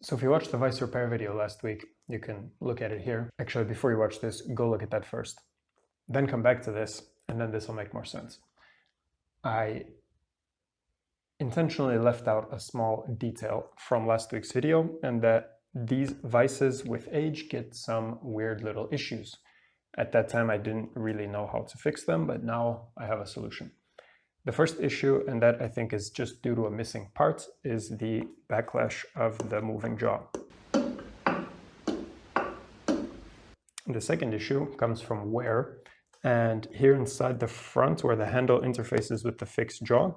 So if you watched the vise repair video last week, you can look at it here. Actually, before you watch this, go look at that first. Then come back to this, and then this will make more sense. I intentionally left out a small detail from last week's video, and that these vices with age get some weird little issues. At that time, I didn't really know how to fix them, but now I have a solution. The first issue, and that I think is just due to a missing part, is the backlash of the moving jaw. The second issue comes from wear, and here inside the front where the handle interfaces with the fixed jaw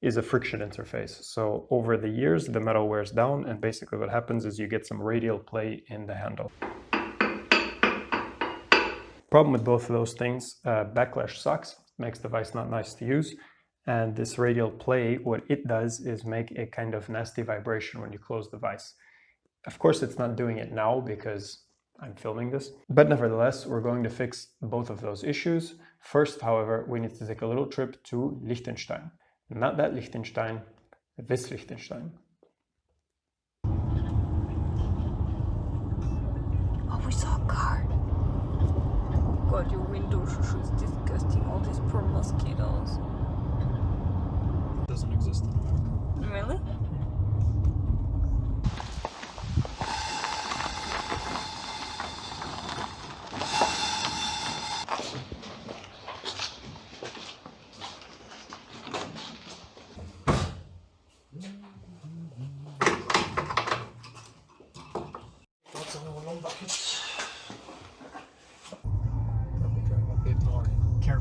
is a friction interface. So over the years the metal wears down, and basically what happens is you get some radial play in the handle. Problem with both of those things, backlash sucks, makes the vise not nice to use. And this radial play, what it does is make a kind of nasty vibration when you close the vise. Of course, it's not doing it now because I'm filming this, but nevertheless, we're going to fix both of those issues. First, however, we need to take a little trip to Liechtenstein. Not that Liechtenstein, this Liechtenstein. Oh, we saw a car. God, your window shushu is disgusting. All these poor mosquitoes. Doesn't exist anymore. Really?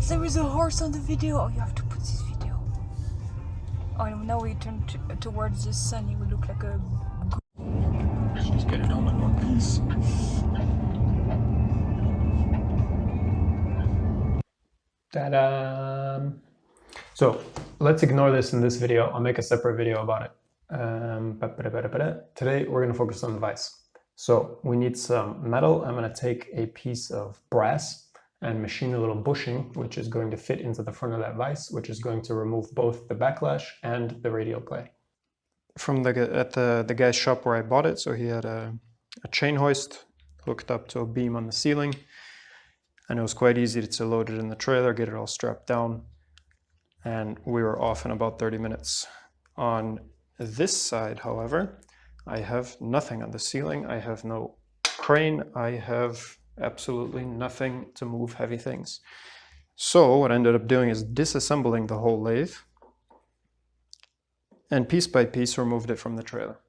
There is a horse on the video. Oh, you have to put this video. Oh, now we turn towards the sun. You will look like a. Just get it home in one piece. Ta-da! So let's ignore this in this video. I'll make a separate video about it. Today we're going to focus on the vise. So we need some metal. I'm going to take a piece of brass and machine a little bushing, which is going to fit into the front of that vise, which is going to remove both the backlash and the radial play. From the guy's shop where I bought it, so he had a chain hoist hooked up to a beam on the ceiling, and it was quite easy to load it in the trailer, get it all strapped down, and we were off in about 30 minutes. On this side, however, I have nothing on the ceiling. I have no crane. I have absolutely nothing to move heavy things. So what I ended up doing is disassembling the whole lathe and piece by piece removed it from the trailer.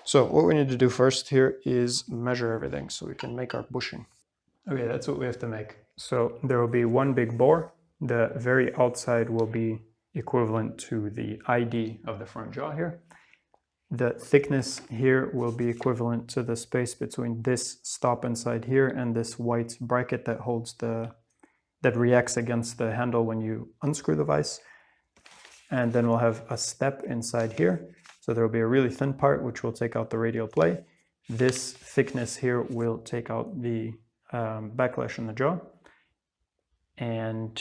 So what we need to do first here is measure everything so we can make our bushing. Okay, that's what we have to make. So there will be one big bore. The very outside will be equivalent to the ID of the front jaw here. The thickness here will be equivalent to the space between this stop inside here and this white bracket that holds that reacts against the handle when you unscrew the vise. And then we'll have a step inside here. So there will be a really thin part which will take out the radial play. This thickness here will take out the backlash in the jaw. And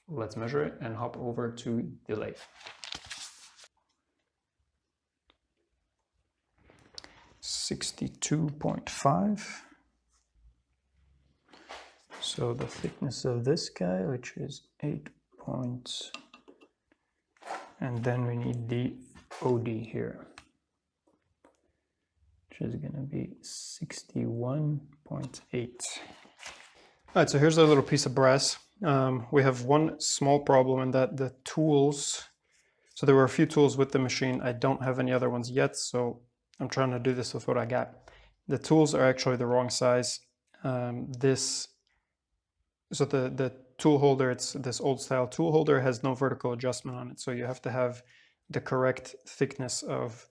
let's measure it and hop over to the lathe. 62.5. So the thickness of this guy, which is 8 points, and then we need the OD here, which is going to be 61.8. All right, so here's a little piece of brass. We have one small problem in that the tools, so there were a few tools with the machine. I don't have any other ones yet, so I'm trying to do this with what I got. The tools are actually the wrong size. So the tool holder, it's this old style tool holder, has no vertical adjustment on it. So you have to have the correct thickness of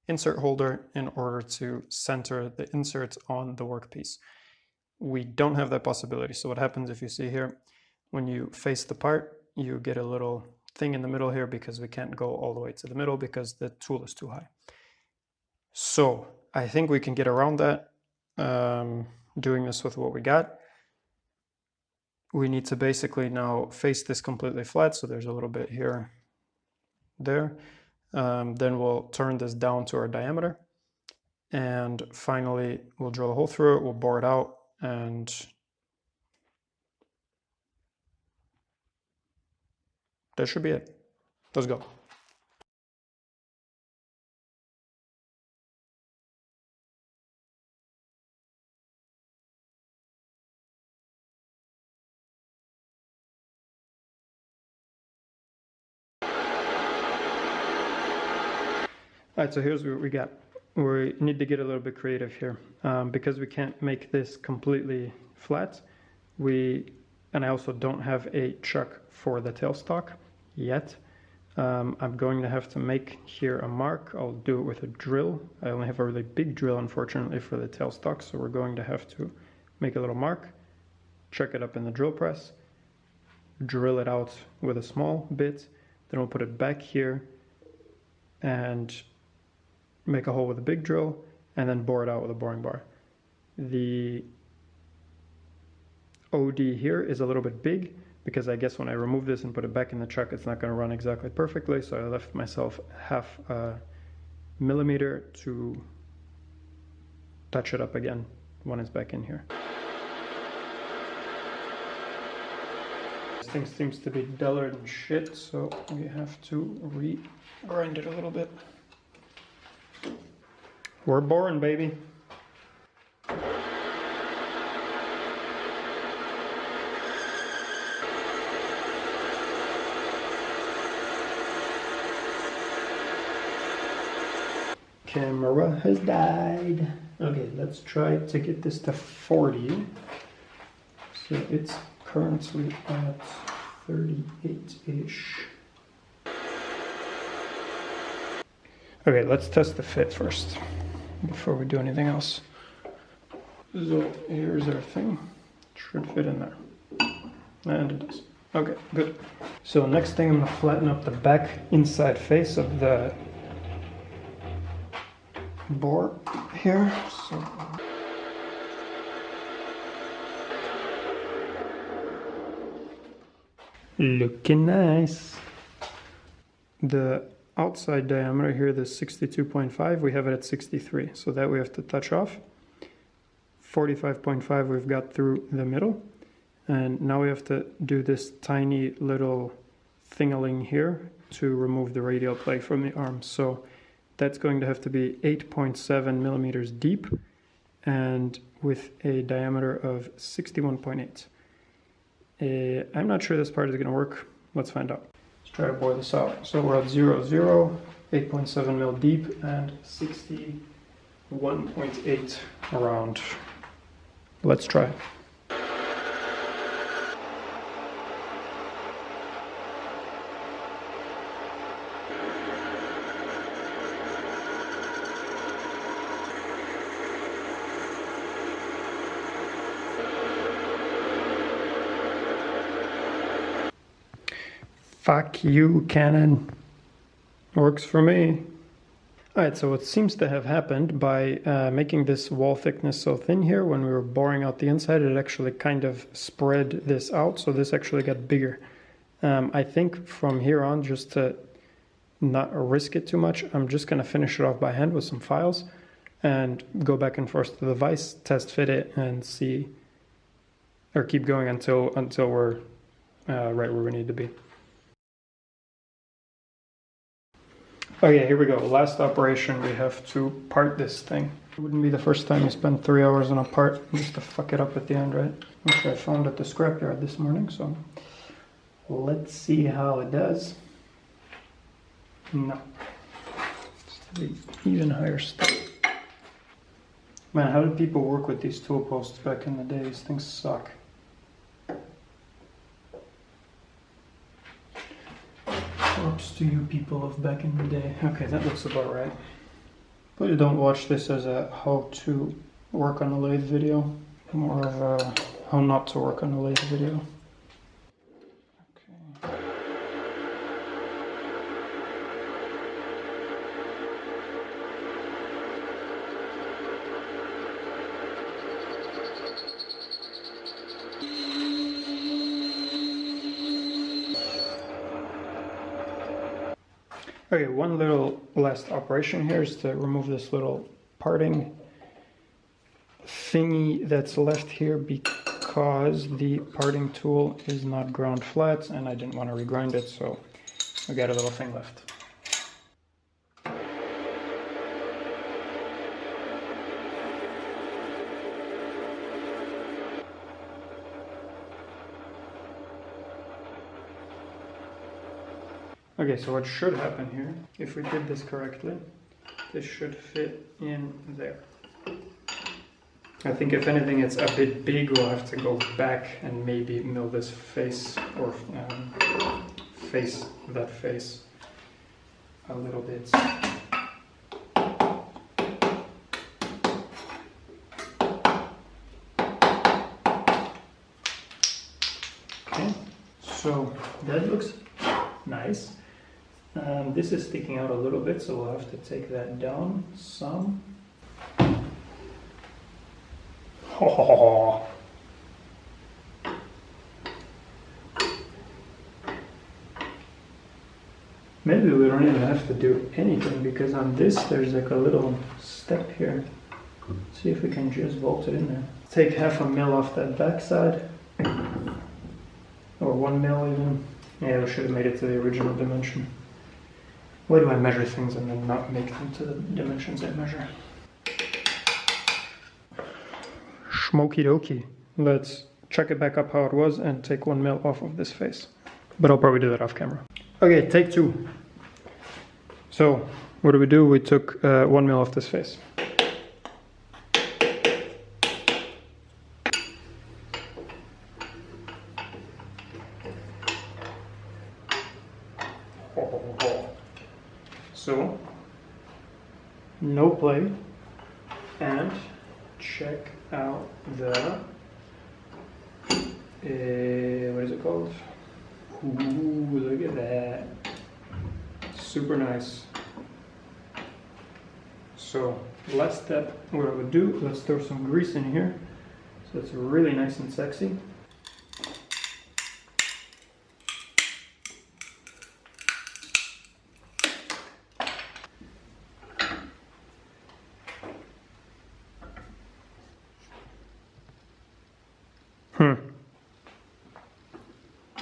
insert holder in order to center the insert on the workpiece. We don't have that possibility. So what happens, if you see here, when you face the part, you get a little thing in the middle here because we can't go all the way to the middle because the tool is too high. So I think we can get around that doing this with what we got. We need to basically now face this completely flat, so there's a little bit here, there. Then we'll turn this down to our diameter. And finally, we'll drill a hole through it, we'll bore it out, and that should be it. Let's go. All right, so here's what we got. We need to get a little bit creative here. Because we can't make this completely flat, and I also don't have a chuck for the tailstock yet. I'm going to have to make here a mark. I'll do it with a drill. I only have a really big drill, unfortunately, for the tailstock, so we're going to have to make a little mark, chuck it up in the drill press, drill it out with a small bit, then we'll put it back here and make a hole with a big drill, and then bore it out with a boring bar. The OD here is a little bit big because I guess when I remove this and put it back in the chuck, it's not going to run exactly perfectly, so I left myself half a millimeter to touch it up again when it's back in here. This thing seems to be duller than shit, so we have to re-grind it a little bit. We're boring, baby. Camera has died. Okay, let's try to get this to 40. So it's currently at 38-ish. Okay, let's test the fit first before we do anything else. So here's our thing. It should fit in there. And it does. Okay, good. So next thing, I'm gonna flatten up the back inside face of the bore here. So looking nice. The outside diameter here, the 62.5, we have it at 63, so that we have to touch off. 45.5 we've got through the middle, and now we have to do this tiny little thingaling here to remove the radial plate from the arm. So that's going to have to be 8.7 millimeters deep and with a diameter of 61.8. I'm not sure this part is going to work. Let's find out. Let's try to bore this out. So we're at 0, 0, 8.7 mil deep and 61.8 around. Let's try. Fuck you, Canon. Works for me. Alright, so what seems to have happened by making this wall thickness so thin here, when we were boring out the inside, it actually kind of spread this out, so this actually got bigger. I think from here on, just to not risk it too much, I'm just going to finish it off by hand with some files and go back and forth to the vise, test fit it, and see, or keep going until we're right where we need to be. Okay, here we go. Last operation, we have to part this thing. It wouldn't be the first time you spend 3 hours on a part just to fuck it up at the end, right? Which I found at the scrapyard this morning, so let's see how it does. No. It's the even higher stuff. Man, how did people work with these tool posts back in the day? These things suck. Props to you people of back in the day. Okay, that looks about right. Please don't watch this as a how to work on a lathe video, more of a how not to work on a lathe video. Okay. Okay, one little last operation here is to remove this little parting thingy that's left here because the parting tool is not ground flat and I didn't want to regrind it, so we got a little thing left. Okay, so what should happen here, if we did this correctly, this should fit in there. I think if anything it's a bit big, we'll have to go back and maybe mill this face or face that face a little bit. Okay, so that looks nice. This is sticking out a little bit, so we'll have to take that down some. Oh. Maybe we don't even have to do anything because on this there's like a little step here. See if we can just bolt it in there. Take 1/2 mil off that back side, or 1 mil even. Yeah, we should have made it to the original dimension. Why do I measure things and then not make them to the dimensions I measure? Smoky dokey. Let's check it back up how it was and take 1 mil off of this face. But I'll probably do that off camera. Okay, take 2. So, what do? We took 1 mil off this face. So, no play, and check out the, what is it called? Ooh, look at that. Super nice. So, last step, what I would do, let's throw some grease in here, so it's really nice and sexy.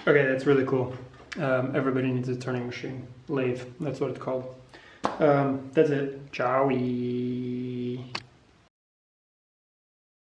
Okay, that's really cool. Everybody needs a turning machine. Lathe, that's what it's called. That's it. Ciao.